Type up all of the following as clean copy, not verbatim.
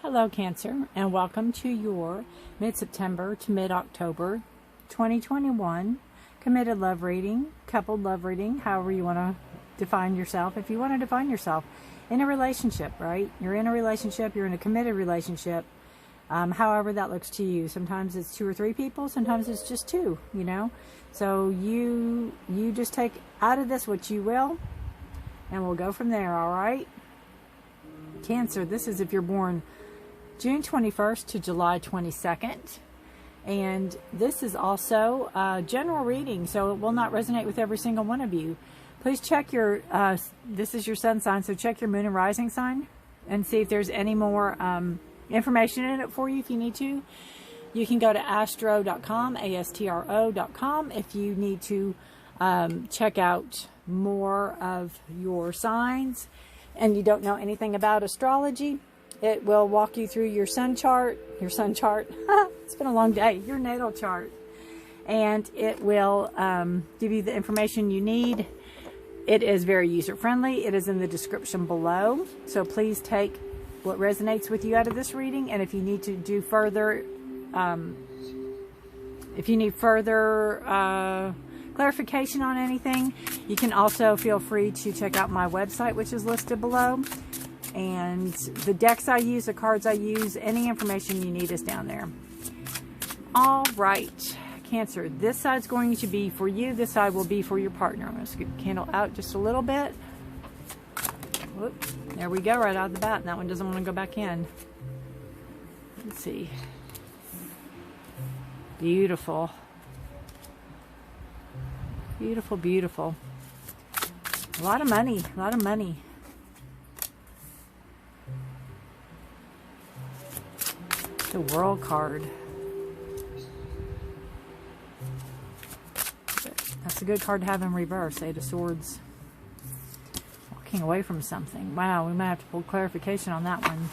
Hello Cancer, and welcome to your mid-September to mid-October 2021 committed love reading, coupled love reading, however you want to define yourself. If you want to define yourself in a relationship, right? You're in a relationship, you're in a committed relationship, however that looks to you. Sometimes it's 2 or 3 people, sometimes it's just 2, you know. So you just take out of this what you will, and we'll go from there, all right? Cancer, this is if you're born June 21st to July 22nd. And this is also a general reading, so it will not resonate with every single one of you. Please check your, this is your sun sign, so check your moon and rising sign and see if there's any more information in it for you if you need to. You can go to astro.com, astro.com, if you need to check out more of your signs and you don't know anything about astrology. It will walk you through your sun chart, it's been a long day, your natal chart, and it will give you the information you need. It is very user-friendly. It is in the description below, so please take what resonates with you out of this reading, and if you need to do further, clarification on anything, you can also feel free to check out my website, which is listed below. And the decks I use, the cards I use, any information you need is down there. All right, Cancer, this side's going to be for you. This side will be for your partner. I'm going to scoop the candle out just a little bit. Whoop, there we go, right out of the bat. And that one doesn't want to go back in. Let's see. Beautiful. Beautiful, beautiful. A lot of money, a lot of money. The World card. That's a good card to have in reverse. 8 of Swords. Walking away from something. Wow, we might have to pull clarification on that one.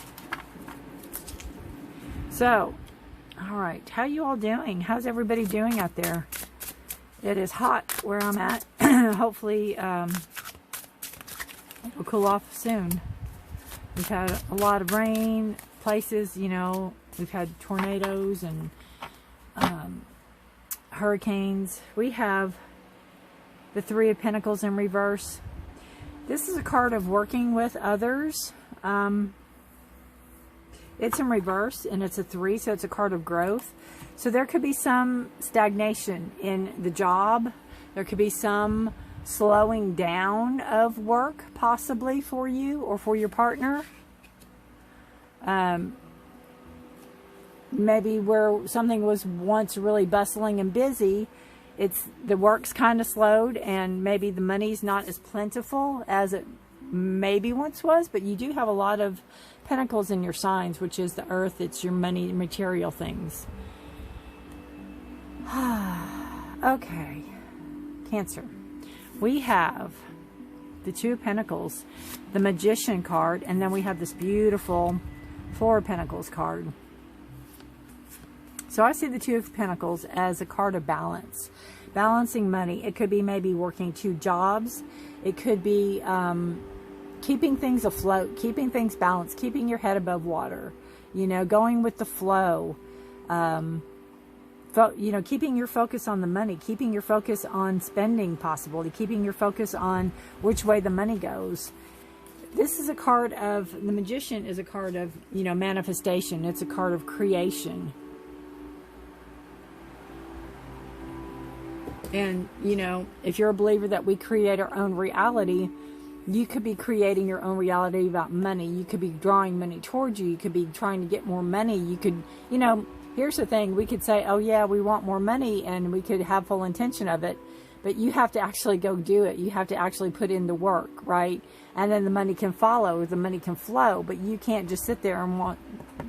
So, alright. How you all doing? How's everybody doing out there? It is hot where I'm at. Hopefully, it'll cool off soon. We've had a lot of rain. Places, you know, we've had tornadoes and hurricanes. We have the 3 of Pentacles in reverse. This is a card of working with others. It's in reverse and it's a 3, so it's a card of growth. So there could be some stagnation in the job. There could be some slowing down of work possibly for you or for your partner. Maybe where something was once really bustling and busy, the work's kind of slowed, and maybe the money's not as plentiful as it maybe once was, but you do have a lot of pentacles in your signs, which is the earth. It's your money, material things. Okay, Cancer, we have the 2 of Pentacles, the Magician card, and then we have this beautiful 4 of Pentacles card. So I see the 2 of Pentacles as a card of balance. Balancing money. It could be maybe working 2 jobs. It could be keeping things afloat, keeping things balanced, keeping your head above water. You know, going with the flow. You know, keeping your focus on the money, keeping your focus on spending possibly, keeping your focus on which way the money goes. This is a card of, the Magician is a card of, you know, manifestation. It's a card of creation. And, you know, if you're a believer that we create our own reality, you could be creating your own reality about money. You could be drawing money towards you. You could be trying to get more money. You could, you know, here's the thing. We could say, oh yeah, we want more money, and we could have full intention of it. But you have to actually go do it. You have to actually put in the work, right? And then the money can follow, the money can flow. But you can't just sit there and want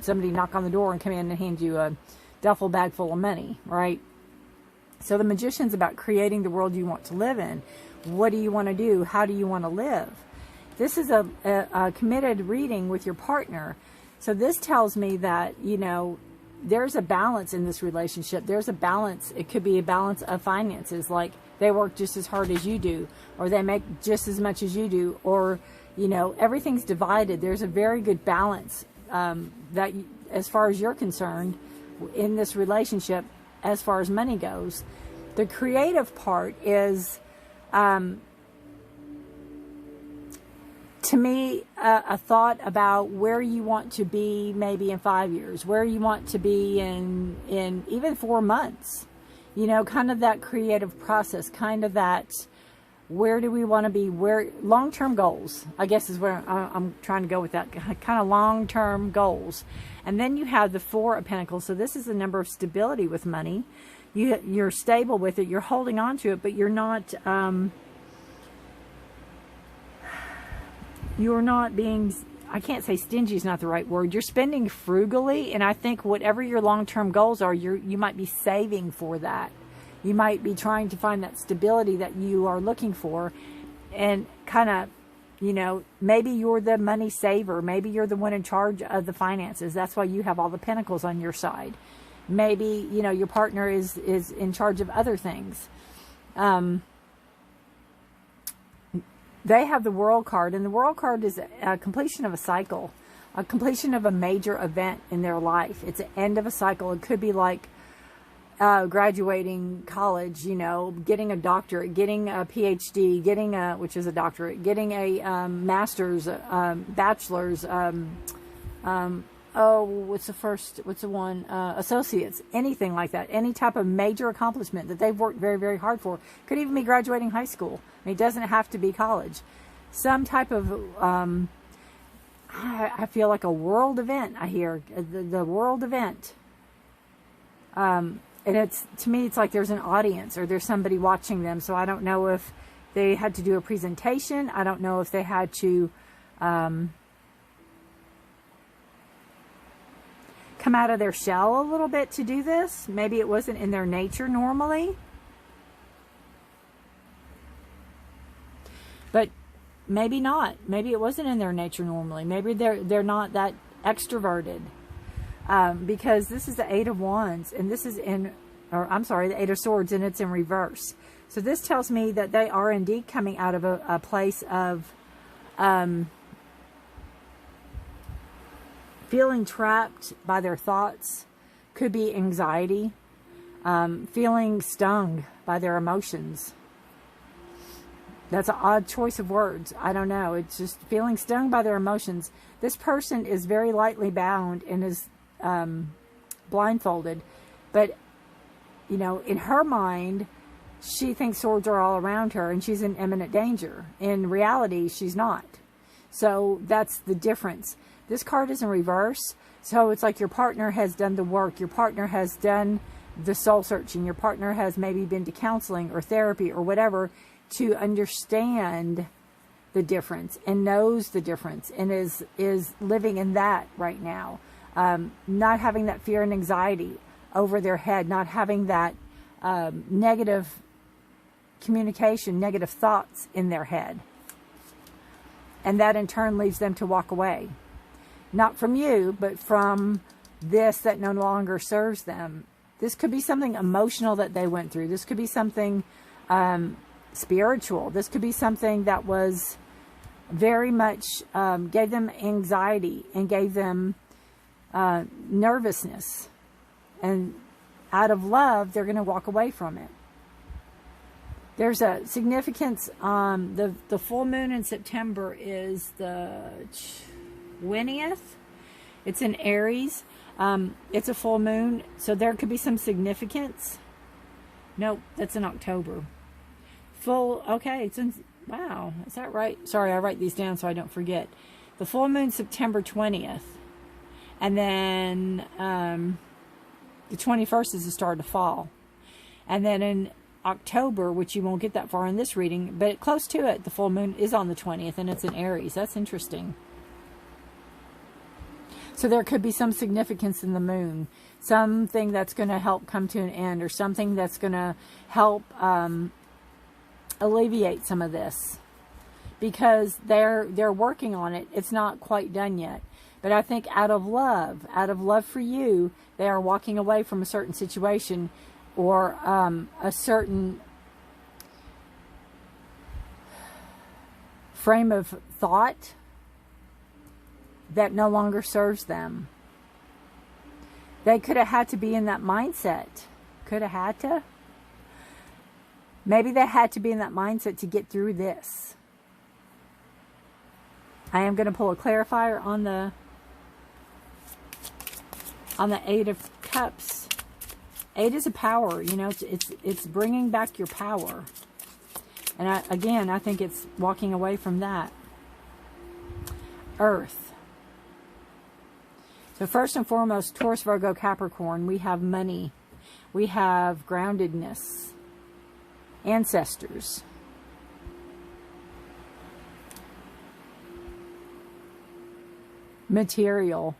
somebody to knock on the door and come in and hand you a duffel bag full of money, right? So the Magician's about creating the world you want to live in. What do you want to do? How do you want to live? This is a committed reading with your partner. So this tells me that, you know, there's a balance in this relationship. There's a balance. It could be a balance of finances, like they work just as hard as you do, or they make just as much as you do, or, you know, everything's divided. There's a very good balance that as far as you're concerned in this relationship, as far as money goes. The creative part is, to me, a thought about where you want to be maybe in 5 years, where you want to be in even 4 months. You know, kind of that creative process, kind of that, where do we want to be, where, long-term goals, I guess is where I'm trying to go with that, kind of long-term goals. And then you have the Four of Pentacles. So this is a number of stability with money. You're stable with it, you're holding on to it, but you're not being, I can't say stingy is not the right word. You're spending frugally, and I think whatever your long-term goals are, you might be saving for that. You might be trying to find that stability that you are looking for, and kind of, you know, maybe you're the money saver. Maybe you're the one in charge of the finances. That's why you have all the pentacles on your side. Maybe, you know, your partner is in charge of other things. They have the World card, and the World card is a completion of a cycle, a completion of a major event in their life. It's the end of a cycle. It could be like graduating college, you know, getting a doctorate, getting a PhD, getting a, which is a doctorate, getting a master's, bachelor's, associates, anything like that, any type of major accomplishment that they've worked very, very hard for. Could even be graduating high school. I mean, it doesn't have to be college. Some type of, I feel like a world event, I hear, the world event. And it's, to me, it's like there's an audience or there's somebody watching them. So I don't know if they had to do a presentation. I don't know if they had to come out of their shell a little bit to do this. Maybe it wasn't in their nature normally. But maybe not. Maybe it wasn't in their nature normally. Maybe they're not that extroverted. Because this is the Eight of Wands, and this is the Eight of Swords, and it's in reverse. So this tells me that they are indeed coming out of a place of feeling trapped by their thoughts. Could be anxiety, feeling stung by their emotions. That's an odd choice of words. I don't know. It's just feeling stung by their emotions. This person is very lightly bound and is blindfolded, but you know, in her mind, she thinks swords are all around her and she's in imminent danger. In reality, she's not. So that's the difference. This card is in reverse, so it's like your partner has done the work. Your partner has done the soul searching. Your partner has maybe been to counseling or therapy or whatever to understand the difference and knows the difference and is living in that right now. Not having that fear and anxiety over their head, not having that negative communication, negative thoughts in their head. And that in turn leads them to walk away. Not from you, but from this that no longer serves them. This could be something emotional that they went through. This could be something spiritual. This could be something that was very much gave them anxiety and gave them nervousness, and out of love they're going to walk away from it. There's a significance. The full moon in September is the 20th. It's in Aries. It's a full moon, so there could be some significance. Nope, that's in October. Okay, it's in, wow, is that right? Sorry, I write these down so I don't forget. The full moon September 20th. And then the 21st is the start of fall. And then in October, which you won't get that far in this reading, but close to it, the full moon is on the 20th, and it's in Aries. That's interesting. So there could be some significance in the moon. Something that's going to help come to an end, or something that's going to help alleviate some of this. Because they're working on it. It's not quite done yet. But I think out of love for you, they are walking away from a certain situation or a certain frame of thought that no longer serves them. They could have had to be in that mindset. Could have had to. Maybe they had to be in that mindset to get through this. I am going to pull a clarifier on the Eight of Cups. 8 is a power, you know, it's bringing back your power. And I think it's walking away from that. Earth. So first and foremost, Taurus, Virgo, Capricorn, we have money. We have groundedness. Ancestors. Material.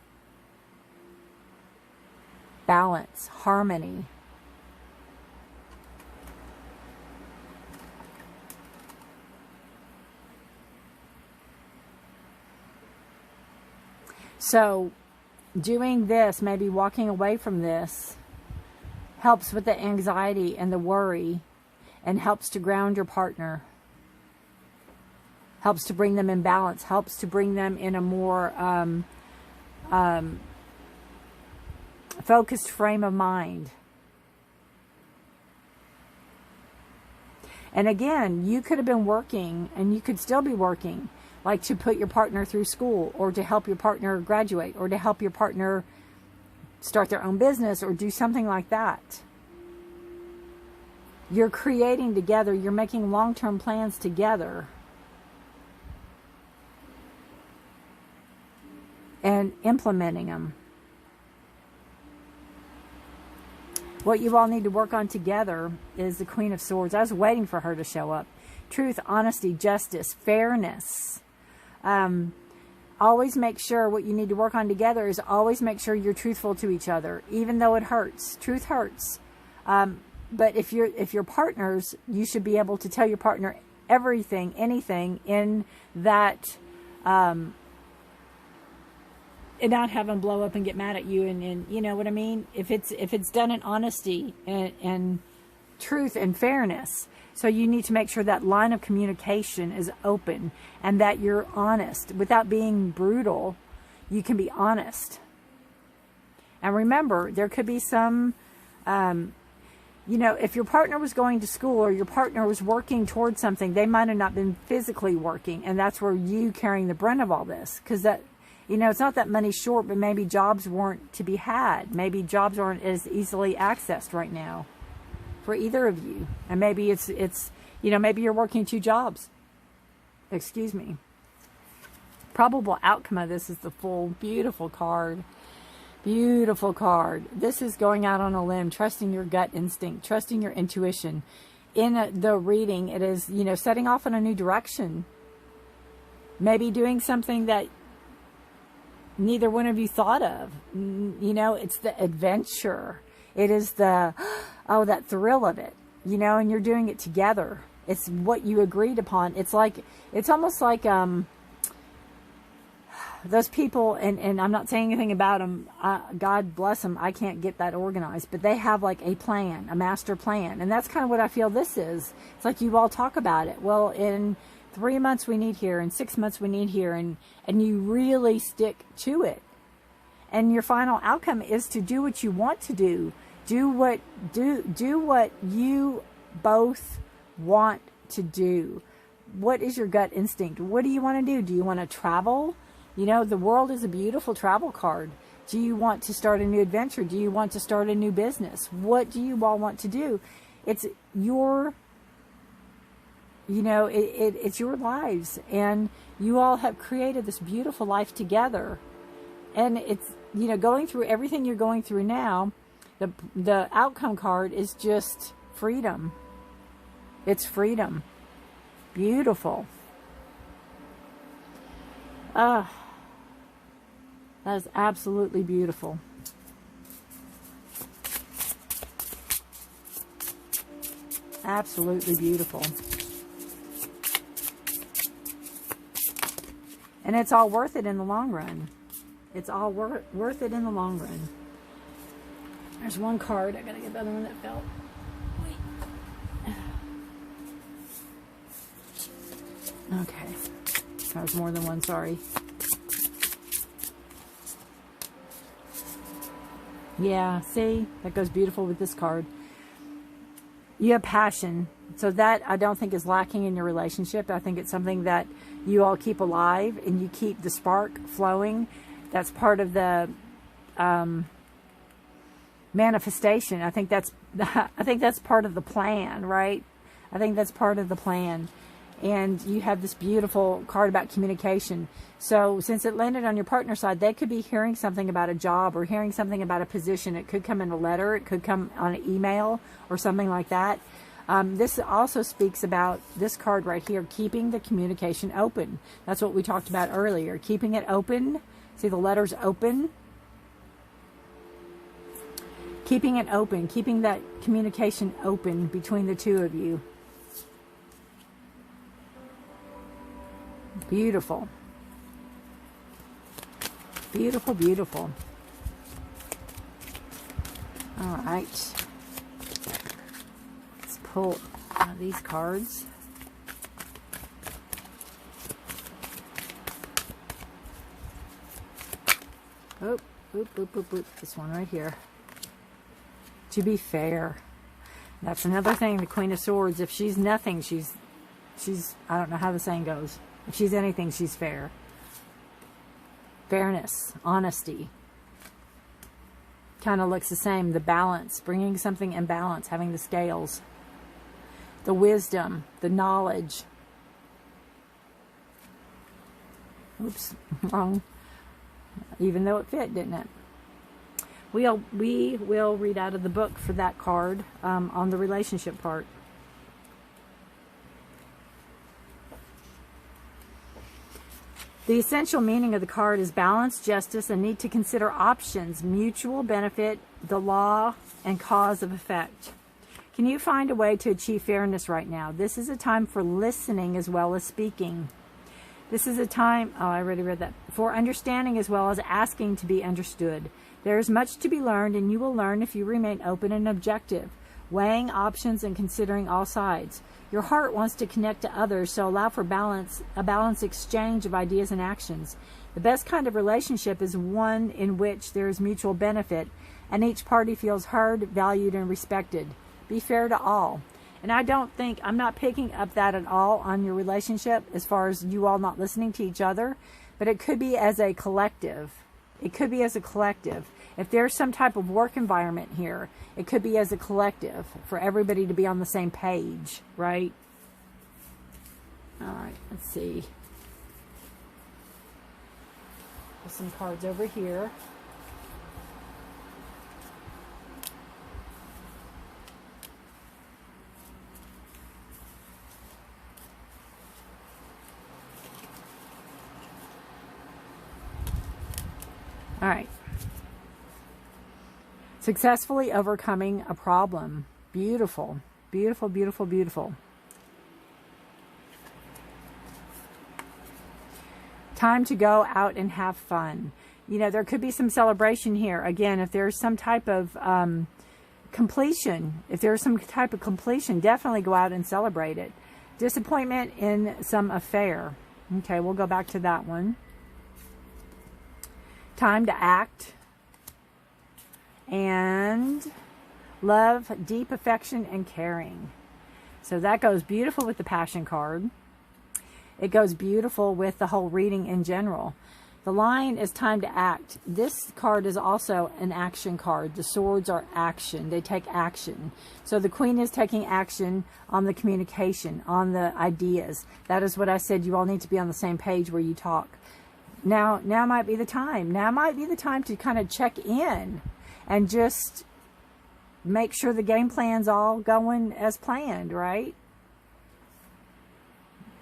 Balance. Harmony. So, doing this, maybe walking away from this, helps with the anxiety and the worry, and helps to ground your partner. Helps to bring them in balance. Helps to bring them in a more focused frame of mind. And again, you could have been working, and you could still be working, like to put your partner through school, or to help your partner graduate, or to help your partner start their own business, or do something like that. You're creating together. You're making long-term plans together. And implementing them. What you all need to work on together is the Queen of Swords. I was waiting for her to show up. Truth, honesty, justice, fairness. Always make sure what you need to work on together is always make sure you're truthful to each other, even though it hurts. Truth hurts. But if you're partners, you should be able to tell your partner everything, anything in that, and not have them blow up and get mad at you, and you know what I mean? If it's done in honesty and truth and fairness. So you need to make sure that line of communication is open and that you're honest. Without being brutal, you can be honest. And remember, there could be some, you know, if your partner was going to school or your partner was working towards something, they might have not been physically working. And that's where you carrying the brunt of all this. Because that, you know, it's not that money's short, but maybe jobs weren't to be had. Maybe jobs aren't as easily accessed right now for either of you. And maybe it's you know, maybe you're working 2 jobs. Excuse me. Probable outcome of this is the Fool. Beautiful card. Beautiful card. This is going out on a limb, trusting your gut instinct, trusting your intuition. In the reading, it is, you know, setting off in a new direction. Maybe doing something that neither one of you thought of. You know, it's the adventure. It is the, oh, that thrill of it, you know, and you're doing it together. It's what you agreed upon. It's like, it's almost like those people, and I'm not saying anything about them. God bless them. I can't get that organized, but they have like a plan, a master plan. And that's kind of what I feel this is. It's like you all talk about it. Well, in 3 months we need here, in 6 months we need here, and you really stick to it. And your final outcome is to do what you want to do. Do what you both want to do. What is your gut instinct? What do you want to do? Do you want to travel? You know, the world is a beautiful travel card. Do you want to start a new adventure? Do you want to start a new business? What do you all want to do? It's your, you know, it's your lives. And you all have created this beautiful life together. And it's, you know, going through everything you're going through now, the outcome card is just freedom. It's freedom. Beautiful. That is absolutely beautiful. Absolutely beautiful. And it's all worth it in the long run. It's all worth it in the long run. There's one card. I gotta get the other one that fell. Wait. Okay. That was more than one, sorry. Yeah, see, that goes beautiful with this card. You have passion. So that I don't think is lacking in your relationship. I think it's something that you all keep alive and you keep the spark flowing. That's part of the manifestation. I think that's part of the plan, right? I think that's part of the plan. And you have this beautiful card about communication. So since it landed on your partner side, they could be hearing something about a job or hearing something about a position. It could come in a letter. It could come on an email or something like that. This also speaks about this card right here, keeping the communication open. That's what we talked about earlier. Keeping it open. See the letters open? Keeping it open. Keeping that communication open between the two of you. Beautiful. Beautiful, beautiful. All right. Let's pull one of these cards. Oop, oop, oop, oop, oop. This one right here. To be fair. That's another thing, the Queen of Swords. If she's nothing, she's I don't know how the saying goes. If she's anything, she's fair. Fairness, honesty. Kind of looks the same. The balance, bringing something in balance, having the scales. The wisdom, the knowledge. Oops, wrong. Even though it fit, didn't it? We will read out of the book for that card on the relationship part. The essential meaning of the card is balance, justice, and need to consider options, mutual benefit, the law, and cause of effect. Can you find a way to achieve fairness right now? This is a time for listening as well as speaking. This is a time, oh, I already read that, for understanding as well as asking to be understood. There is much to be learned, and you will learn if you remain open and objective, weighing options and considering all sides. Your heart wants to connect to others, so allow for balance, a balanced exchange of ideas and actions. The best kind of relationship is one in which there is mutual benefit, and each party feels heard, valued, and respected. Be fair to all. And I'm not picking up that at all on your relationship as far as you all not listening to each other, but it could be as a collective. It could be as a collective. If there's some type of work environment here, it could be as a collective for everybody to be on the same page, right? All right, let's see. Put some cards over here. All right. Successfully overcoming a problem. Beautiful. Beautiful, beautiful, beautiful. Time to go out and have fun. You know, there could be some celebration here. Again, if there's some type of completion, definitely go out and celebrate it. Disappointment in some affair. Okay, we'll go back to that one. Time to act. And love, deep affection, and caring. So that goes beautiful with the Passion card. It goes beautiful with the whole reading in general. The line is time to act. This card is also an action card. The swords are action. They take action. So the Queen is taking action on the communication, on the ideas. That is what I said. You all need to be on the same page where you talk. Now might be the time. Now might be the time to kind of check in and just make sure the game plan's all going as planned, right?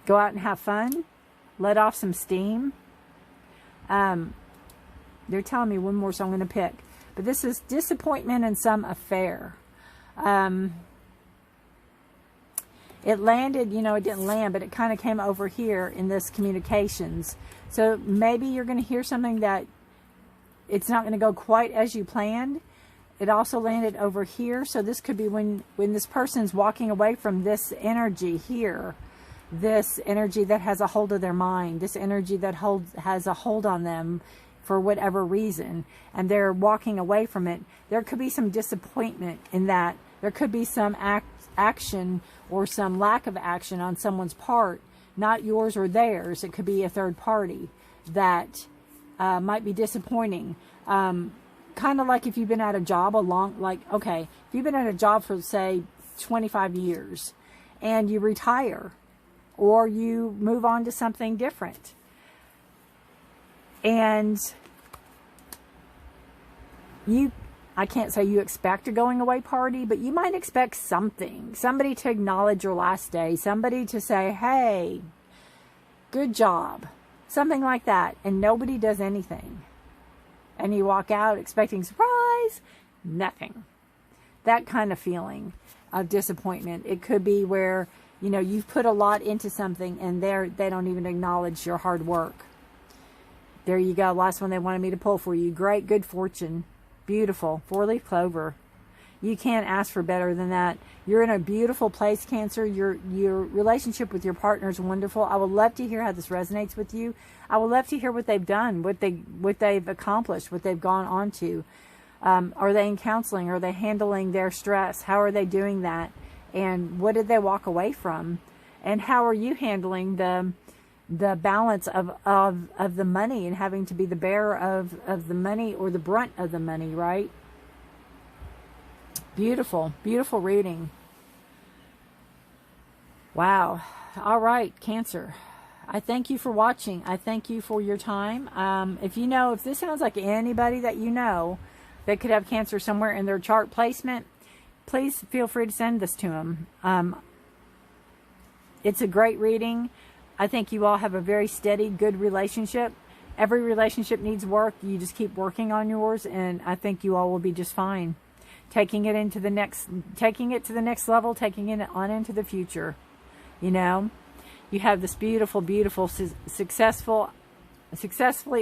Go out and have fun. Let off some steam. They're telling me one more, so I'm going to pick. But this is disappointment in some affair. It landed, you know, it didn't land, but it kind of came over here in this communications. So maybe you're going to hear something that it's not going to go quite as you planned. It also landed over here. So this could be when this person's walking away from this energy here. This energy that has a hold of their mind. This energy that has a hold on them for whatever reason, and they're walking away from it. There could be some disappointment in that. There could be some action or some lack of action on someone's part, not yours or theirs. It could be a third party that might be disappointing. Kind of like if you've been at a job if you've been at a job for, say, 25 years and you retire or you move on to something different, and I can't say you expect a going away party, but you might expect something. Somebody to acknowledge your last day. Somebody to say, hey, good job. Something like that. And nobody does anything. And you walk out expecting surprise. Nothing. That kind of feeling of disappointment. It could be where, you know, you've put a lot into something and they don't even acknowledge your hard work. There you go. Last one they wanted me to pull for you. Great. Good fortune. Beautiful. 4-leaf clover. You can't ask for better than that. You're in a beautiful place, Cancer. Your relationship with your partner is wonderful. I would love to hear how this resonates with you. I would love to hear what they've done, what they've accomplished, what they've gone on to. Are they in counseling? Are they handling their stress? How are they doing that? And what did they walk away from? And how are you handling the balance of the money and having to be the bearer of the money or the brunt of the money, right? Beautiful, beautiful reading. Wow. All right, Cancer. I thank you for watching. I thank you for your time. If this sounds like anybody that you know that could have Cancer somewhere in their chart placement, please feel free to send this to them. It's a great reading. I think you all have a very steady, good relationship. Every relationship needs work. You just keep working on yours, and I think you all will be just fine. Taking it to the next level, taking it on into the future. You know, you have this beautiful, beautiful, successfully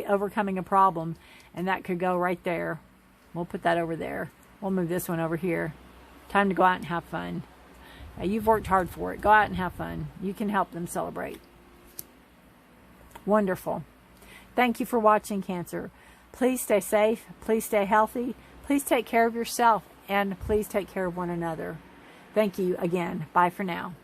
overcoming a problem, and that could go right there. We'll put that over there. We'll move this one over here. Time to go out and have fun. Now, you've worked hard for it. Go out and have fun. You can help them celebrate. Wonderful. Thank you for watching, Cancer. Please stay safe. Please stay healthy. Please take care of yourself. And please take care of one another. Thank you again. Bye for now.